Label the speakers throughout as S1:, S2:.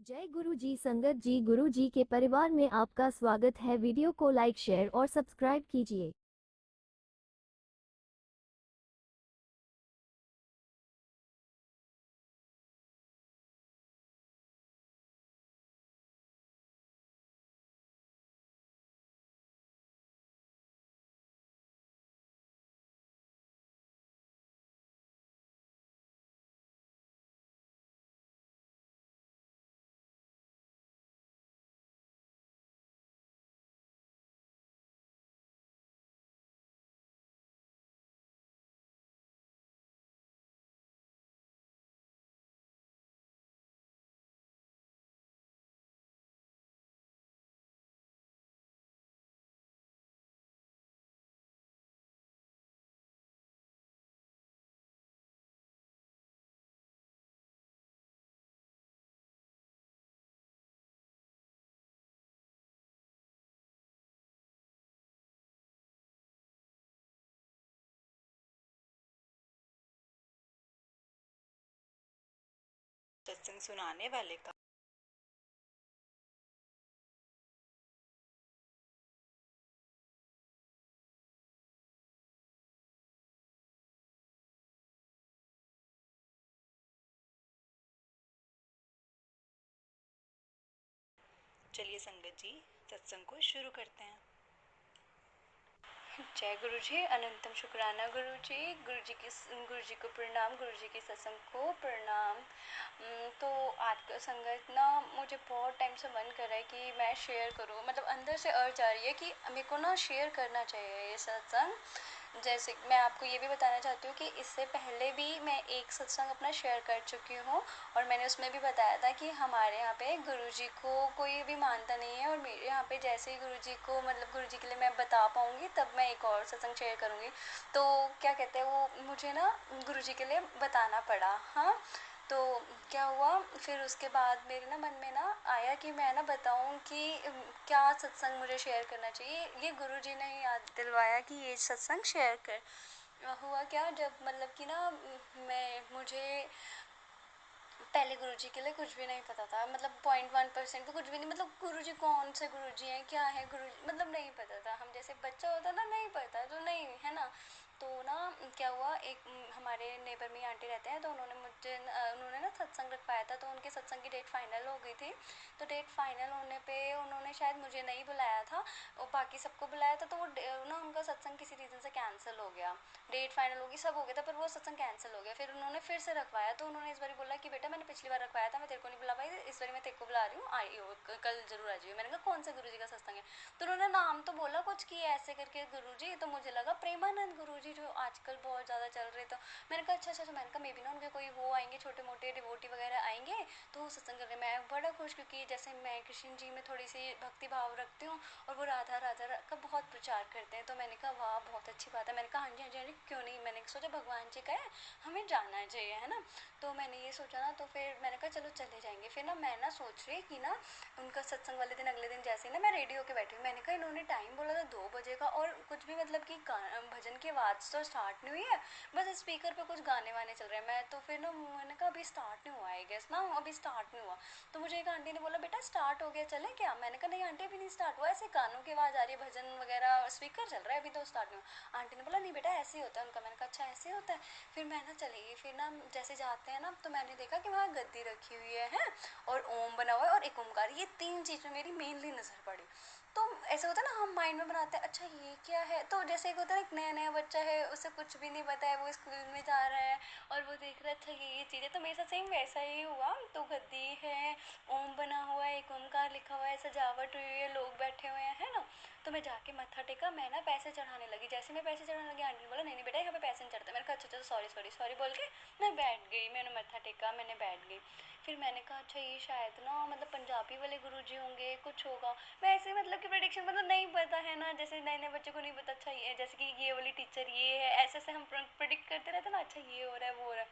S1: जय गुरु जी संगत जी, गुरु जी के परिवार में आपका स्वागत है। वीडियो को लाइक शेयर और सब्सक्राइब कीजिए।
S2: सत्संग सुनाने वाले का। चलिए संगत जी, सत्संग को शुरू करते हैं। जय गुरु जी, अनंतम शुक्राना गुरु जी। गुरु जी को प्रणाम, गुरु जी की सत्संग को प्रणाम। तो आज का संगत ना, मुझे बहुत टाइम से मन कर रहा है कि मैं शेयर करूँ, मतलब अंदर से अर्ज आ रही है कि मेरे को ना शेयर करना चाहिए ये सत्संग। जैसे मैं आपको ये भी बताना चाहती हूँ कि इससे पहले भी मैं एक सत्संग अपना शेयर कर चुकी हूँ, और मैंने उसमें भी बताया था कि हमारे यहाँ पे गुरुजी को कोई भी मानता नहीं है, और मेरे यहाँ पे जैसे ही गुरुजी को, मतलब गुरुजी के लिए मैं बता पाऊँगी तब मैं एक और सत्संग शेयर करूँगी। तो क्या कहते हैं, वो मुझे ना गुरुजी के लिए बताना पड़ा। हाँ, तो क्या हुआ, फिर उसके बाद मेरे ना मन में ना आया कि मैं ना बताऊं कि क्या सत्संग मुझे शेयर करना चाहिए। ये गुरुजी ने ही याद दिलवाया कि ये सत्संग शेयर कर। हुआ क्या, जब मतलब कि ना मुझे पहले गुरुजी के लिए कुछ भी नहीं पता था, मतलब 0.1% भी कुछ भी नहीं, मतलब गुरुजी कौन से गुरुजी हैं, क्या है गुरुजी, मतलब नहीं पता था। हम जैसे बच्चा होता ना, नहीं पता तो नहीं है ना। तो ना क्या हुआ, एक हमारे नेबर में आंटी रहते हैं, तो उन्होंने ना सत्संग रखवाया था, तो उनके सत्संग की डेट फाइनल हो गई थी। तो डेट फाइनल होने पे उन्होंने शायद मुझे नहीं बुलाया था, और बाकी सबको बुलाया था, तो वो ना उनका सत्संग किसी रीज़न से कैंसिल हो गया। डेट फाइनल होगी, सब हो गया था, पर वो सत्संग कैंसिल हो गया। फिर उन्होंने फिर से रखवाया, तो उन्होंने इस बार बोला कि बेटा मैंने पिछली बार रखवाया था, मैं तेरे को नहीं बुला पाई, इस बार मैं तेरे को बुला रही हूँ, आई हो कल जरूर आ जाइए। मैंने कहा कौन से गुरुजी का सत्संग है। तो उन्होंने नाम तो बोला कुछ कि ऐसे करके गुरुजी, तो मुझे लगा प्रेमानंद गुरुजी जो आजकल बहुत ज़्यादा चल रहे। तो मैंने कहा अच्छा अच्छा, मैंने कहा मे बी ना उनके कोई वो आएंगे, छोटे मोटे डिवोटी वगैरह आएंगे, तो वो सत्संग कर रहे। मैं बड़ा खुश, क्योंकि जैसे मैं कृष्ण जी में थोड़ी सी भक्ति भाव रखती हूँ, और वो राधा राधा का बहुत प्रचार करते हैं। तो मैंने कहा वाह, बहुत अच्छी बात है। मैंने कहा हाँ जी हाँ जी हाँ जी, क्यों नहीं, मैंने सोचा भगवान जी का है, हमें जाना चाहिए, है ना। तो मैंने ये सोचा ना, तो फिर मैंने कहा चलो चले जाएंगे। फिर ना मैं ना सोच रही कि ना उनका सत्संग वाले दिन, अगले दिन जैसे ही ना मैं रेडी होके बैठी, मैंने कहा इन्होंने टाइम बोला था 2 बजे का, और कुछ भी मतलब कि भजन की आवाज़ तो स्टार्ट नहीं हुई है, बस स्पीकर पे कुछ गाने वाने चल रहे हैं। मैं तो फिर ना मैंने कहा अभी स्टार्ट नहीं हुआ है, गेस ना अभी स्टार्ट नहीं हुआ। तो मुझे एक आंटी ने बोला बेटा स्टार्ट हो गया, चले क्या। मैंने कहा नहीं आंटी अभी नहीं स्टार्ट हुआ, ऐसे कानों की आवाज़ आ रही है, भजन वगैरह स्पीकर चल रहा है, अभी तो स्टार्ट नहीं हुआ। आंटी ने बोला नहीं बेटा ऐसे ही होता है उनका। मैंने कहा अच्छा ऐसे होता है। फिर मैं ना चली गई। फिर ना जैसे जाते हैं ना, तो मैंने देखा कि वहाँ गद्दी रखी हुई है, और ओम बना हुआ है, और एक ओमकार, ये 3 चीज़ें मेरी मेनली नज़र पड़ी। तो ऐसा होता है ना, हम माइंड में बनाते हैं अच्छा ये क्या है। तो जैसे एक होता है ना, एक नया नया बच्चा है, उसे कुछ भी नहीं पता है, वो स्कूल में जा रहा है और वो देख रहा है अच्छा ये चीज़ है। तो मेरे साथ सेम वैसा ही हुआ। तो गद्दी है, ओम बना हुआ है, एक ओमकार लिखा हुआ है, सजावट हुई है, लोग बैठे हुए हैं, है ना। तो मैं जाके मत्था टेका, मैं ना पैसे चढ़ाने लगी। जैसे मैं पैसे चढ़ाने लगी, आंटी ने बोला नहीं नहीं बेटा यहाँ पे पैसे नहीं चढ़ते। मैंने कहा अच्छा अच्छा सॉरी सॉरी सॉरी बोल के मैं बैठ गई। मैंने मत्था टेका, मैंने बैठ गई। फिर मैंने कहा अच्छा ये शायद ना मतलब पंजाबी वाले गुरुजी होंगे, कुछ होगा। मैं ऐसे मतलब कि प्रेडिक्शन, मतलब नहीं पता है ना, जैसे नए नए बच्चों को नहीं पता अच्छा ये जैसे कि ये वाली टीचर ये है, ऐसे ऐसे हम प्रेडिक्ट करते रहते ना, अच्छा ये हो रहा है वो हो रहा है।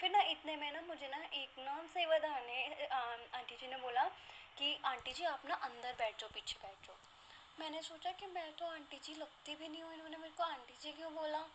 S2: फिर ना इतने में ना मुझे ना एक ना सेवादार ने आंटी जी ने बोला कि आंटी जी आप ना अंदर बैठ जाओ, पीछे बैठ जाओ। मैंने सोचा कि मैं तो आंटी जी लगती भी नहीं हूँ, इन्होंने मेरे को आंटी जी क्यों बोला।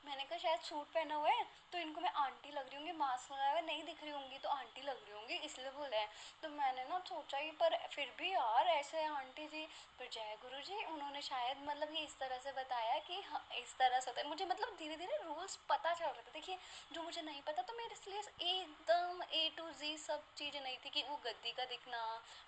S2: मैंने कहा शायद सूट पहना हुआ है तो इनको मैं आंटी लग रही होंगी, मास्क लगाया हुआ नहीं दिख रही होंगी, तो आंटी लग रही होंगी इसलिए बोले हैं। तो मैंने ना सोचा ही, पर फिर भी यार ऐसे आंटी जी, पर जय गुरु जी उन्होंने शायद मतलब ये इस तरह से बताया कि हाँ इस तरह से होता है। मुझे मतलब धीरे धीरे रूल्स पता चल रहे थे। देखिए जो मुझे नहीं पता तो मेरे इसलिए एकदम A to Z सब चीज़ें नहीं थी, कि वो गद्दी का दिखना,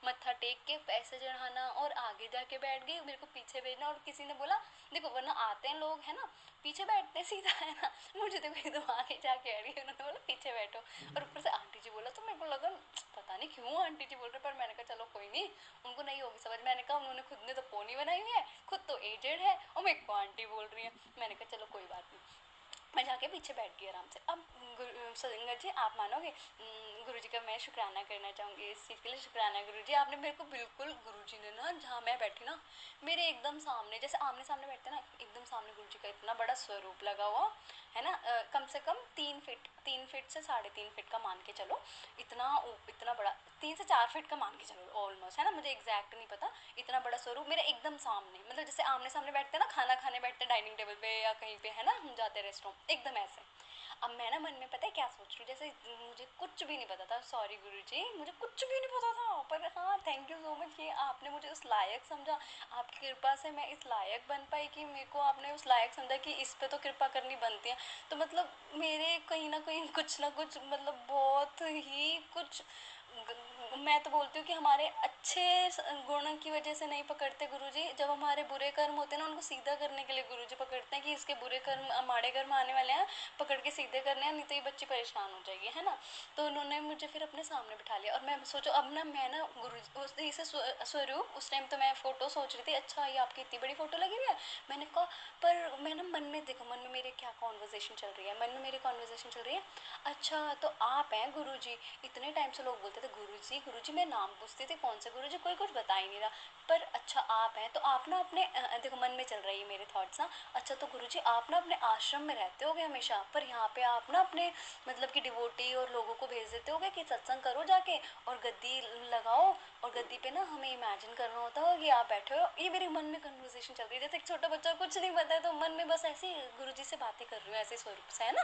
S2: मत्था टेक के पैसे चढ़ाना और आगे जाके बैठ गई, मेरे को पीछे भेजना। और किसी ने बोला देखो वरना आते हैं लोग है ना पीछे बैठते हैं सीधा है ना, मुझे तो एकदम आगे जाके अड़ी, उन्होंने बोला पीछे बैठो। और ऊपर से आंटी जी बोला तो मेरे को लगा पता नहीं क्यों आंटी जी बोल रहे, पर मैंने कहा चलो कोई नहीं, उनको नहीं होगी समझ। मैंने कहा उन्होंने खुद ने तो पोनी बनाई हुई है, खुद तो एजेड है और मेरे को आंटी बोल रही है। मैंने कहा चलो कोई बात नहीं, मैं जाके पीछे बैठ गई आराम से। अब संगत जी आप मानोगे, गुरु जी का मैं शुक्राना करना चाहूँगी इस चीज़ के लिए। शुक्राना गुरु जी, आपने मेरे को बिल्कुल, गुरु जी ने ना जहाँ मैं बैठी ना मेरे एकदम सामने, जैसे आमने सामने बैठते ना, एकदम सामने गुरु जी का इतना बड़ा स्वरूप लगा हुआ है ना, कम से कम 3 फीट से 3.5 फीट का मान के चलो, इतना इतना बड़ा, 3 से 4 फीट का मान के चलो ऑलमोस्ट है ना, मुझे एग्जैक्ट नहीं पता। इतना बड़ा स्वरूप मेरे एकदम सामने, मतलब जैसे आमने सामने बैठते हैं ना, खाना खाने बैठते हैं डाइनिंग टेबल पे या कहीं पे है ना, हम जाते हैं रेस्टोरेंट, एकदम ऐसे। अब मैं ना मन में पता है क्या सोच रही हूँ, जैसे मुझे कुछ भी नहीं पता था, सॉरी गुरुजी मुझे कुछ भी नहीं पता था, पर हाँ थैंक यू सो मच कि आपने मुझे उस लायक समझा। आपकी कृपा से मैं इस लायक बन पाई कि मेरे को आपने उस लायक समझा कि इस पे तो कृपा करनी बनती है। तो मतलब मेरे कहीं ना कुछ मतलब बहुत ही कुछ, मैं तो बोलती हूँ कि हमारे अच्छे गुण की वजह से नहीं पकड़ते गुरुजी, जब हमारे बुरे कर्म होते हैं ना उनको सीधा करने के लिए गुरुजी पकड़ते हैं कि इसके बुरे कर्म माड़े कर्म आने वाले हैं, पकड़ के सीधे करने हैं, नहीं तो ये बच्ची परेशान हो जाएगी है ना। तो उन्होंने मुझे फिर अपने सामने बिठा लिया और मैं सोचो अब ना मैं ना गुरु उस से स्वरूप, उस टाइम तो मैं फ़ोटो सोच रही थी, अच्छा ये आपकी इतनी बड़ी फ़ोटो लगी हुई है। मैंने कहा, पर मैं ना मन में देखो, मन में मेरे क्या कॉन्वर्जेसन चल रही है, मन में मेरी कॉन्वर्जेसन चल रही है, अच्छा तो आप हैं गुरुजी। इतने टाइम से लोग बोलते थे गुरुजी, मैं नाम पूछती थी कौन से गुरुजी, कोई कुछ बता ही नहीं रहा, पर अच्छा आप हैं, तो आप ना अपने देखो मन में चल रही है मेरे थॉट्स ना, अच्छा तो गुरुजी आप ना अपने आश्रम में रहते होगे हमेशा, पर यहाँ पे आप ना अपने मतलब कि डिवोटी और लोगों को भेज देते होगे कि सत्संग करो जाके और गद्दी लगाओ, और गद्दी पे ना हमें इमेजिन करना होता हो कि आप बैठे हो। ये मेरे मन में कन्वर्सेशन चल रही है, जैसे एक छोटा बच्चा कुछ नहीं पता है तो मन में बस ऐसे ही गुरुजी से बातें कर रही हूँ ऐसे स्वरूप से है ना,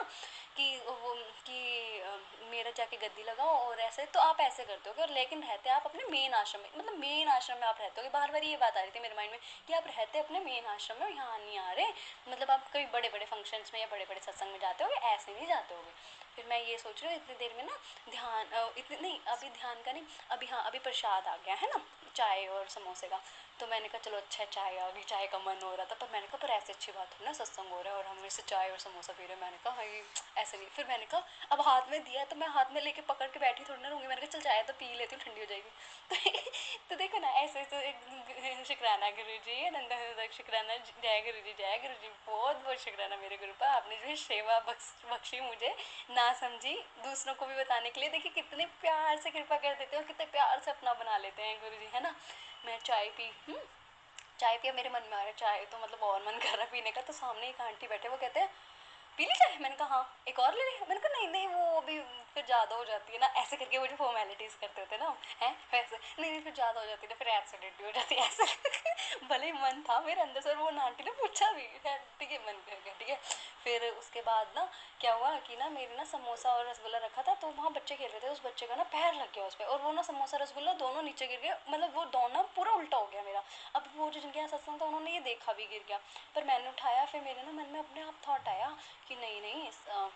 S2: कि वो कि मेरा जाके गद्दी लगाओ और ऐसे, तो आप ऐसे करते हो, लेकिन रहते आप अपने मेन आश्रम में, मतलब मेन आश्रम में आप रहते हो। बार बार ये बात आ रही थी मेरे माइंड में कि आप रहते अपने मेन आश्रम में, यहाँ नहीं आ रहे, मतलब आप कई बड़े बड़े फंक्शंस में या बड़े बड़े सत्संग में जाते हो, ऐसे नहीं जाते होगे। फिर मैं ये सोच रही हूँ इतनी देर में ना ध्यान, इतनी नहीं अभी ध्यान का नहीं, अभी हाँ अभी प्रसाद आ गया है ना, चाय और समोसे का। तो मैंने कहा चलो अच्छा चाय आ गई, चाय का मन हो रहा था, पर मैंने कहा पर ऐसे अच्छी बात हो ना, सत्संग हो रहा है और हम इससे चाय और समोसा पी रहे हैं। मैंने कहा भाई ऐसे नहीं, फिर मैंने कहा अब हाथ में दिया है तो मैं हाथ में लेके पकड़ के बैठी थोड़ी ना रहूँगी, मैंने कहा चल चाय तो पी लेती हूँ, ठंडी हो जाएगी। तो देखो ना ऐसे तो एक शुक्राना गुरु जी, नंदन शुक्राना, जय गुरु जी, जय गुरु जी, बहुत बहुत शुक्राना मेरे गुरु का, आपने जो है सेवा बख्शी मुझे, ना समझी दूसरों को भी बताने के लिए। देखिए कितने प्यार से कृपा कर देते हो, कितने प्यार से अपना बना लेते हैं गुरु जी है ना। मैं चाय पी, चाय पिया, मेरे मन में आ रहा है चाय तो मतलब और मन कर रहा है पीने का, तो सामने एक आंटी बैठे, वो कहते हैं पी ली चाय, मैंने कहा हाँ एक और ले ले, मैंने कहा नहीं वो अभी फिर ज़्यादा हो जाती है ना, ऐसे करके वो जो फॉर्मेलिटीज़ करते होते ना हैं वैसे, नहीं फिर ज़्यादा हो जाती है ना, फिर एसिडिटी हो जाती है ऐसे। भले ही मन था मेरे अंदर से, और वो आंटी ने पूछा भी, खैर ठीक है मन कर गया ठीक है। फिर उसके बाद ना क्या हुआ कि ना मेरे ना समोसा और रसगुल्ला रखा था, तो वहाँ बच्चे खेल रहे थे, उस बच्चे का ना पैर लग गया उस पर, और वो ना समोसा रसगुल्ला दोनों नीचे गिर गए, मतलब वो दोनों पूरा उल्टा हो गया मेरा। अब वो जो जिनके यहाँ सत्संग था उन्होंने ये देखा भी गिर गया, पर मैंने उठाया, फिर मेरे ना मन में अपने आप थॉट आया कि नहीं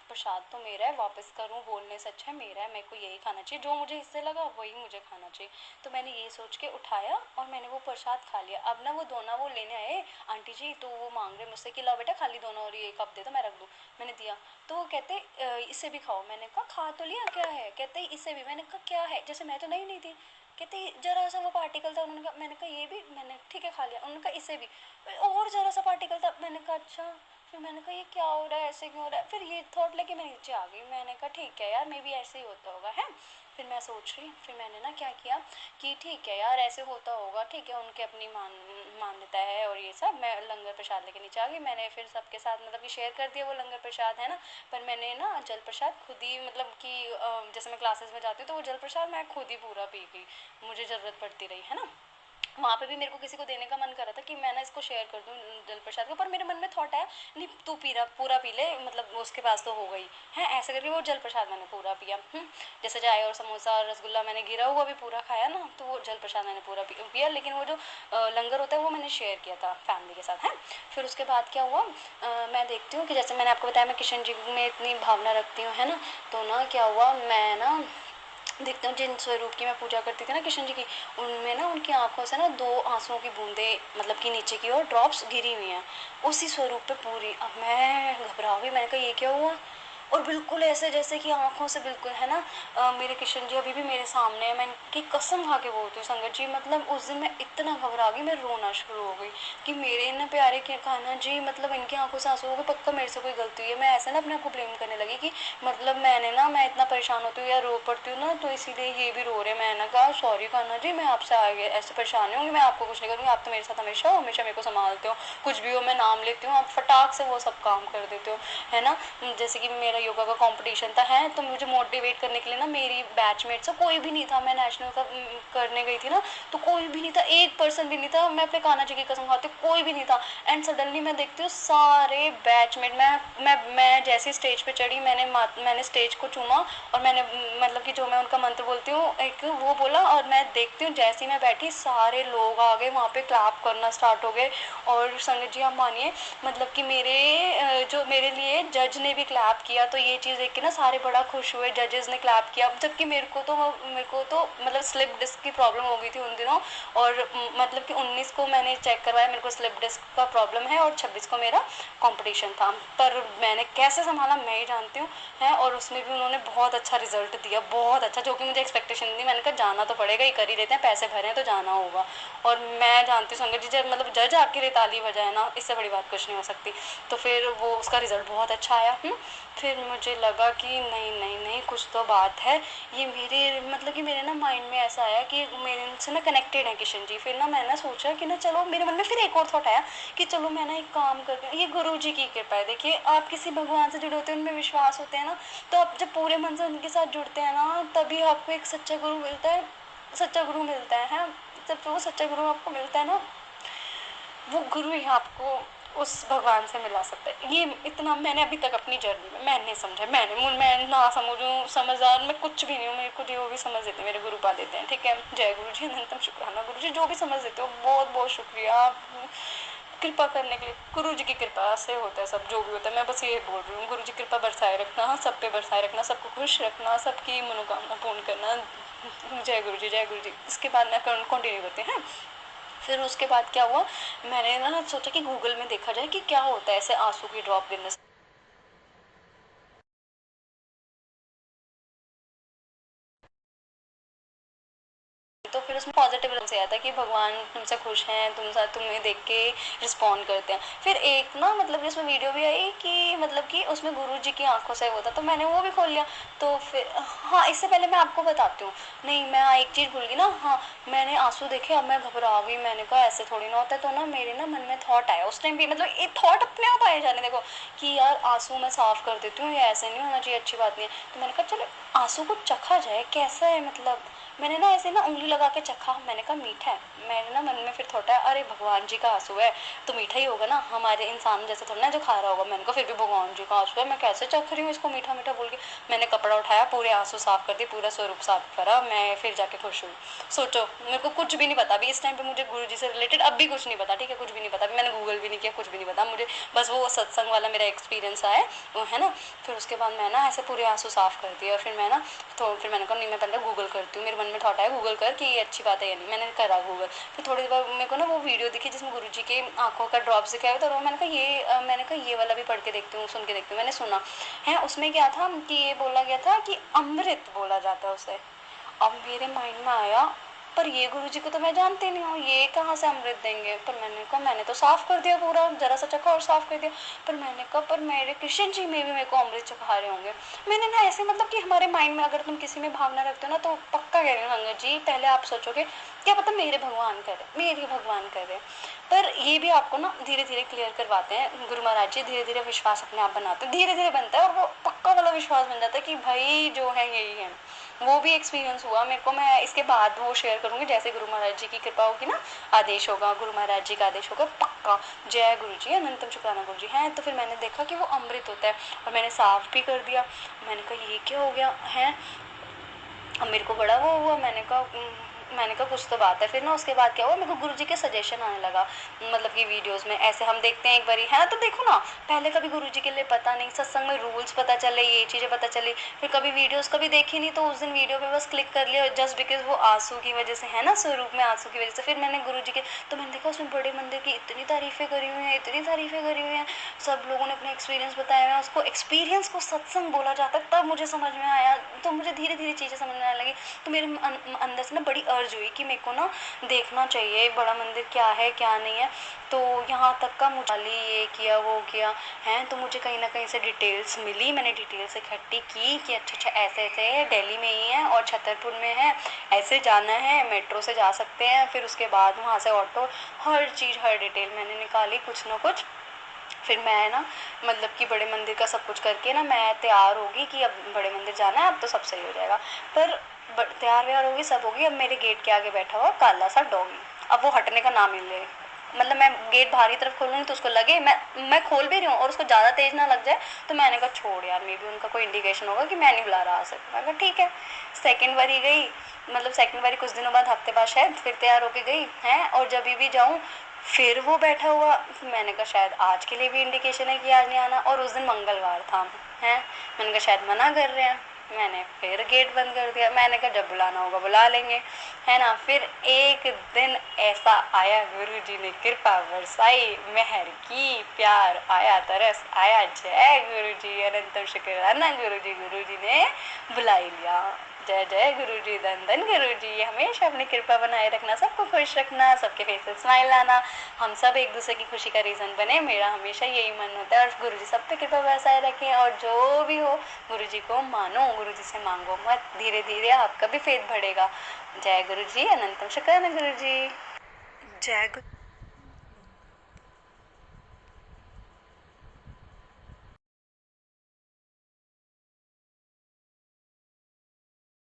S2: प्रसाद तो मेरा है, वापस करूँ बोलने से अच्छा है मेरा है, मेरे को यही खाना चाहिए, जो मुझे इससे लगा वही मुझे खाना चाहिए। तो मैंने ये सोच के उठाया और मैंने वो प्रसाद खा लिया। अब ना वो दोनों वो लेने आए आंटी जी, तो वो मांग रहे मुझसे कि लाओ बेटा खा ली दोनों और ये कप दे दो मैं रख दूँ। मैंने दिया तो वो कहते इससे भी खाओ, मैंने कहा खा तो लिया क्या है, कहते इससे भी, मैंने कहा क्या है, जैसे मैं तो नहीं थी, कहते जरा सा वो पार्टिकल था, उन्होंने कहा, मैंने कहा ये भी, मैंने ठीक है खा लिया, उन्होंने कहा इससे भी और ज़रा सा पार्टिकल था, मैंने कहा अच्छा। फिर मैंने कहा ये क्या हो रहा है, ऐसे क्यों हो रहा है, फिर ये थॉट लेके मैं नीचे आ गई, मैंने कहा ठीक है यार मे बी ऐसे ही होता होगा है। फिर मैं सोच रही, फिर मैंने ना क्या किया कि ठीक है यार ऐसे होता होगा, ठीक है उनके अपनी मान्यता है और ये सब। मैं लंगर प्रसाद लेके नीचे आ गई, मैंने फिर सबके साथ मतलब कि शेयर कर दिया वो लंगर प्रसाद है ना, पर मैंने ना जल प्रसाद खुद ही मतलब कि जैसे मैं क्लासेस में जाती हूँ तो वो जल प्रसाद मैं खुद ही पूरा पी गई, मुझे ज़रूरत पड़ती रही है ना। वहाँ पे भी मेरे को किसी को देने का मन कर रहा था कि मैं ना इसको शेयर कर दूँ जल प्रसाद को, पर मेरे मन में थॉट आया नहीं तू पूरा पी ले, मतलब उसके पास तो हो गई है, ऐसे करके वो जल प्रसाद मैंने पूरा पिया। जैसे चाय और समोसा और रसगुल्ला मैंने गिरा हुआ भी पूरा खाया ना, तो वो जल प्रसाद मैंने पूरा पिया, लेकिन वो जो लंगर होता है वो मैंने शेयर किया था फैमिली के साथ है। फिर उसके बाद क्या हुआ, मैं देखती हूँ कि जैसे मैंने आपको बताया मैं किशन जी में इतनी भावना रखती हूँ है ना, तो ना क्या हुआ, मैं ना देखती हूँ जिन स्वरूप की मैं पूजा करती थी ना कृष्ण जी की, उनमें ना उनकी आंखों से ना 2 आंसुओं की बूंदें मतलब कि नीचे की ओर ड्रॉप्स गिरी हुई हैं उसी स्वरूप पे पूरी। अब मैं घबरा गई, मैंने कहा ये क्या हुआ, और बिल्कुल ऐसे जैसे कि आंखों से बिल्कुल है ना मेरे किशन जी अभी भी मेरे सामने है, मैं इनकी कसम खा के बोलती हूँ संगत जी, मतलब उस दिन मैं इतना घबरा गई, मैं रोना शुरू हो गई कि मेरे इन प्यारे के कान्हा जी, मतलब इनकी आंखों से आंसू हो गए, पक्का मेरे से कोई गलती हुई है। मैं ऐसे ना अपने आप को ब्लेम करने लगी कि मतलब मैं इतना परेशान होती हूँ या रो पड़ती हूँ ना, तो इसीलिए ये भी रो रहे हैं। मैंने कहा सॉरी कान्हा जी, मैं आपसे आगे ऐसे परेशान नहीं होंगी, मैं आपको कुछ नहीं करूँगी, आप तो मेरे साथ हमेशा हमेशा मेरे को संभालते हो, कुछ भी हो मैं नाम लेती हूँ, आप फटाक से वो सब काम कर देते हो है ना। जैसे कि मेरा योगा का कंपटीशन था है, तो मुझे मोटिवेट करने के लिए ना मेरी बैचमेट से कोई भी नहीं था, मैं नेशनल का करने गई थी ना, तो कोई भी नहीं था, एक पर्सन भी नहीं था, मैं अपने कान्हा जी की कसम खाती हूँ कोई भी नहीं था। एंड सडनली मैं देखती हूँ सारे बैचमेट, मैं जैसे स्टेज पे चढ़ी, मैंने स्टेज को चूमा और मैंने मतलब कि जो मैं उनका मंत्र बोलती हूँ एक वो बोला, और मैं देखती हूँ जैसे ही मैं बैठी सारे लोग आ गए वहाँ पे क्लैप करना स्टार्ट हो गए। और संगत जी आप मानिए मतलब कि जो मेरे लिए जज ने भी क्लैप किया, तो ये चीज़ देख के ना सारे बड़ा खुश हुए, जजेस ने क्लैप किया, जबकि मेरे को तो मतलब स्लिप डिस्क की प्रॉब्लम हो गई थी उन दिनों, और मतलब कि 19 को मैंने चेक करवाया मेरे को स्लिप डिस्क का प्रॉब्लम है, और 26 को मेरा कंपटीशन था, पर मैंने कैसे संभाला मैं ही जानती हूँ है। और उसमें भी उन्होंने बहुत अच्छा रिजल्ट दिया, बहुत अच्छा, जो कि मुझे एक्सपेक्टेशन नहीं थी। मैंने कहा जाना तो पड़ेगा, ये कर ही देते हैं, पैसे भरे हैं तो जाना होगा। और मैं जानती हूँ संगत जी जब मतलब जज आपके लिए ताली बजाए ना, इससे बड़ी बात कुछ नहीं हो सकती। तो फिर वो उसका रिजल्ट बहुत अच्छा आया। फिर मुझे लगा कि नहीं नहीं नहीं कुछ तो बात है, ये मेरे मतलब कि मेरे ना माइंड में ऐसा आया कि मेरे से ना कनेक्टेड है किशन जी। फिर ना मैंने सोचा कि ना चलो, मेरे मन में फिर एक और थॉट आया कि चलो मैं ना एक काम करती हूँ, ये गुरु जी की कृपा है। देखिए आप किसी भगवान से जुड़े होते हैं, उनमें विश्वास होते हैं ना, तो आप जब पूरे मन से उनके साथ जुड़ते हैं ना, तभी आपको एक सच्चा गुरु मिलता है, सच्चा गुरु मिलता है। जब वो सच्चा गुरु आपको मिलता है ना, वो गुरु ही आपको उस भगवान से मिला सकता है। ये इतना मैंने अभी तक अपनी जर्नी में मैंने समझा, मैं ना समझूँ समझदार मैं कुछ भी नहीं हूँ, मेरे को जो भी समझ देते हैं मेरे गुरु पा देते हैं। ठीक है, जय गुरु जी, अनंतम शुक्राना गुरु जी, जो भी समझ देते हो बहुत बहुत शुक्रिया, आप कृपा करने के लिए। गुरु जी की कृपा से होता है सब, जो भी होता है। मैं बस ये बोल रही हूँ, गुरु जी कृपा बरसाए रखना, सब पे बरसाए रखना, सबको खुश रखना, सबकी मनोकामना पूर्ण करना। जय गुरु जी, जय गुरु जी। इसके बाद मैं कंटिन्यू करते हैं। फिर उसके बाद क्या हुआ, मैंने ना सोचा कि गूगल में देखा जाए कि क्या होता है ऐसे आंसू की ड्रॉप गिरने से। तो फिर उसमें पॉजिटिव से आया था कि भगवान तुमसे खुश हैं, तुम्हें देख के रिस्पॉन्ड करते हैं। फिर एक ना मतलब जिसमें वीडियो भी आई कि मतलब कि उसमें गुरु जी की आंखों से होता, तो मैंने वो भी खोल लिया। तो फिर हाँ, इससे पहले मैं आपको बताती हूँ, नहीं मैं एक चीज़ भूल गई ना, हाँ मैंने आंसू देखे, अब मैं घबरा गई, मैंने कहा ऐसे थोड़ी ना होता है। तो ना मेरे ना मन में थॉट आया उस टाइम भी, मतलब एक थॉट अपने आप आए जाने देखो कि यार आंसू मैं साफ कर देती हूँ, ये ऐसे नहीं होना चाहिए, अच्छी बात नहीं है। तो मैंने कहा चलो आंसू को चखा जाए कैसा है, मतलब मैंने ना ऐसे ना उंगली लगा के चखा, मैंने कहा मीठा है। मैंने ना मन में फिर थोड़ा अरे भगवान जी का आंसू है तो मीठा ही होगा ना, हमारे इंसान जैसे थोड़ा ना जो खा रहा होगा। मैंने कहा फिर भी भगवान जी का आंसू है, मैं कैसे चख रही हूँ इसको मीठा मीठा बोल के। मैंने कपड़ा उठाया, पूरे आंसू साफ कर दिए, पूरा स्वरूप साफ करा, मैं फिर जाके खुश हुई। सोचो मेरे को कुछ भी नहीं पता अभी इस टाइम पे, मुझे गुरु जी से रिलेटेड अब भी कुछ नहीं पता, ठीक है, कुछ भी नहीं पता, मैंने गूगल भी नहीं किया, कुछ भी नहीं पता मुझे, बस वो सत्संग वाला मेरा एक्सपीरियंस आया वो है ना। फिर उसके बाद मैं ना ऐसे पूरे आंसू साफ कर दिए, और फिर मैं ना तो फिर मैंने कहा नहीं मैं पहले गूगल करती हूँ, मेरे मन में थॉट आया गूगल कर कि ये अच्छी बात है या नहीं, मैंने करा गूगल। फिर थोड़ी देर बाद मेरे को ना वो वीडियो दिखी जिसमें गुरु जी के आंखों का ड्रॉप्स दिखाया था, और मैंने कहा ये वाला भी पढ़ के देखती हूँ, सुन के देखती हूँ। मैंने सुना है उसमें क्या था कि ये बोला गया था कि अमृत बोला जाता है उसे। अब मेरे माइंड में आया पर ये गुरु जी को तो मैं जानती नहीं हूँ, ये कहाँ से अमृत देंगे। पर मैंने कहा मैंने तो साफ कर दिया पूरा, जरा सा चखा और साफ कर दिया। पर मैंने कहा पर मेरे कृष्ण जी में भी मेरे को अमृत चखा रहे होंगे। मैंने ना ऐसे मतलब कि हमारे माइंड में अगर तुम किसी में भावना रखते हो ना तो पक्का कह रही हूँ संगत जी, पहले आप सोचोगे क्या पता मेरे भगवान करे, मेरे भगवान करे, पर ये भी आपको ना धीरे धीरे क्लियर करवाते हैं गुरु महाराज जी। धीरे धीरे विश्वास अपने आप बनाते हैं, धीरे धीरे बनता है और वो पक्का वाला विश्वास बन जाता है कि भाई जो है यही है। वो भी एक्सपीरियंस हुआ मेरे को, मैं इसके बाद वो शेयर करूंगी जैसे गुरु महाराज जी की कृपा होगी ना, आदेश होगा, गुरु महाराज जी का आदेश होगा पक्का। जय गुरु जी, अनंतम शुक्राना गुरु जी हैं। तो फिर मैंने देखा कि वो अमृत होता है और मैंने साफ भी कर दिया। मैंने कहा ये क्या हो गया है, अब मेरे को बड़ा वो हुआ। मैंने कहा कुछ तो बात है। फिर ना उसके बाद क्या हुआ, मेरे को गुरुजी के सजेशन आने लगा, मतलब कि वीडियोस में ऐसे हम देखते हैं एक बारी है तो देखो ना, पहले कभी गुरुजी के लिए पता नहीं, सत्संग में रूल्स पता चले, ये चीज़ें पता चली, फिर कभी वीडियोस कभी देखी नहीं, तो उस दिन वीडियो पे बस क्लिक कर लिया जस्ट बिकॉज वो आंसू की वजह से है ना, स्वरूप में आंसू की वजह से। फिर मैंने गुरुजी के, तो मैंने देखा उसमें बड़े मंदिर की इतनी तारीफ़ें करी हुई हैं, इतनी तारीफ़ें करी हुई हैं, सब लोगों ने अपने एक्सपीरियंस बताए हुए हैं। उसको एक्सपीरियंस को सत्संग बोला जाता है, तब मुझे समझ में आया। तो मुझे धीरे धीरे चीज़ें समझ में आने लगी। तो मेरे अंदर से ना बड़ी अर्ज हुई कि मेरे को ना देखना चाहिए बड़ा मंदिर क्या है क्या नहीं है। तो यहाँ तक का मुझे ये किया वो किया है, तो मुझे कहीं ना कहीं से डिटेल्स मिली। मैंने डिटेल्स इकट्ठी की कि अच्छा अच्छा ऐसे ऐसे है, दिल्ली में ही है और छतरपुर में है, ऐसे जाना है, मेट्रो से जा सकते हैं, फिर उसके बाद वहाँ से ऑटो, हर चीज़ हर डिटेल मैंने निकाली कुछ ना कुछ। फिर मैं ना मतलब कि बड़े मंदिर का सब कुछ करके ना मैं तैयार होगी कि अब बड़े मंदिर जाना है, अब तो सब सही हो जाएगा। पर तैयार व्यार होगी, सब होगी, अब मेरे गेट के आगे बैठा हुआ काला सा डॉगी, अब वो हटने का नाम नहीं ले। मतलब मैं गेट बाहर की तरफ खोलूँगी तो उसको लगे मैं खोल भी रही हूँ और उसको ज़्यादा तेज़ ना लग जाए, तो मैंने कहा छोड़ यार, मे भी उनका कोई इंडिकेशन होगा कि मैं नहीं बुला रहा से। मैं कहा ठीक है। सेकेंड बारी गई, मतलब सेकेंड बारी कुछ दिनों बाद, हफ्ते बाद शायद, फिर तैयार होके गई हैं और जब भी जाऊँ फिर वो बैठा हुआ। मैंने कहा शायद आज के लिए भी इंडिकेशन है कि आज नहीं आना, और उस दिन मंगलवार था हैं। मैंने कहा शायद मना कर रहे हैं, मैंने फिर गेट बंद कर दिया। मैंने कहा जब बुलाना होगा बुला लेंगे, है ना। फिर एक दिन ऐसा आया, गुरुजी ने कृपा बरसाई, मेहर की, प्यार आया, तरस आया। जय गुरुजी, अनंतम शुक्राना गुरुजी, गुरुजी ने बुला ही लिया। जय जय गुरुजी, धन धन गुरुजी, हमेशा अपनी कृपा बनाए रखना, सबको खुश रखना, सबके फेस पे स्माइल लाना, हम सब एक दूसरे की खुशी का रीज़न बने। मेरा हमेशा यही मन होता है, और गुरुजी सब पे कृपा बरसाए रखें। और जो भी हो गुरुजी को मानो, गुरुजी से मांगो मत, धीरे धीरे आपका भी फेथ बढ़ेगा। जय गुरुजी, अनंतम शुक्राना गुरुजी। जय गुरु।